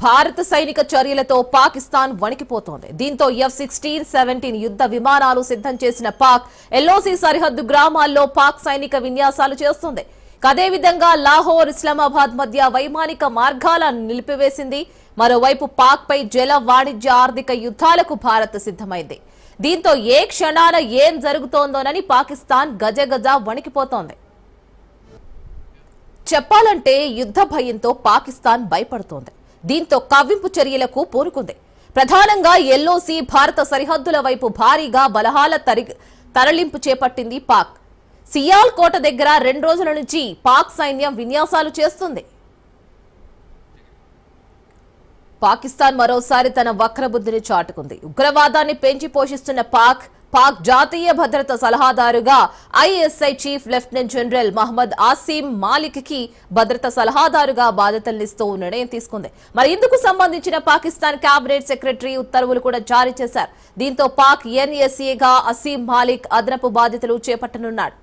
భారత సైనిక చర్యలతో పాకిస్తాన్ వణికిపోతోంది. దీంతో F-16-17 యుద్ధ విమానాలు సిద్ధం చేసిన పాక్ ఎల్ఓసి సరిహద్దు గ్రామాల్లో పాక్ సైనిక విన్యాసాలు చేస్తుంది. అదేవిధంగా లాహోర్, ఇస్లామాబాద్ మధ్య వైమానిక మార్గాలను నిలిపివేసింది. మరోవైపు పాక్ పై జల, వాణిజ్య, ఆర్థిక యుద్ధాలకు భారత్ సిద్ధమైంది. దీంతో ఏ క్షణాన ఏం జరుగుతోందోనని పాకిస్తాన్ గజగజ వణికిపోతోంది. చెప్పాలంటే యుద్ధ భయంతో పాకిస్తాన్ భయపడుతోంది. దీంతో కవ్వింపు చర్యలకు పూనుకుంది. ప్రధానంగా ఎల్ఓసి, భారత సరిహద్దుల వైపు భారీగా బలహాల తరలింపు చేపట్టింది పాక్. సియాల్ కోట దగ్గర 2 రోజుల నుంచి పాక్ సైన్యం విన్యాసాలు చేస్తుంది. పాకిస్తాన్ మరోసారి తన వక్రబుద్ధిని చాటుకుంది. ఉగ్రవాదాన్ని పెంచి పోషిస్తున్న పాక్ జాతీయ భద్రత సలహాదారుగా ISI chief lieutenant general Mohammad Asim Malik కి భద్రతా సలహాదారుగా బాధ్యతలనిస్తూ నిర్ణయం తీసుకుంది. మరి ఇందుకు సంబంధించిన పాకిస్తాన్ కేబినెట్ సెక్రటరీ ఉత్తర్వులు కూడా జారీ చేశారు. దీంతో పాక్ ఎన్ఎస్ఏగా ఆసిమ్ మాలిక్ అదనపు బాధ్యతలు చేపట్టనున్నాడు.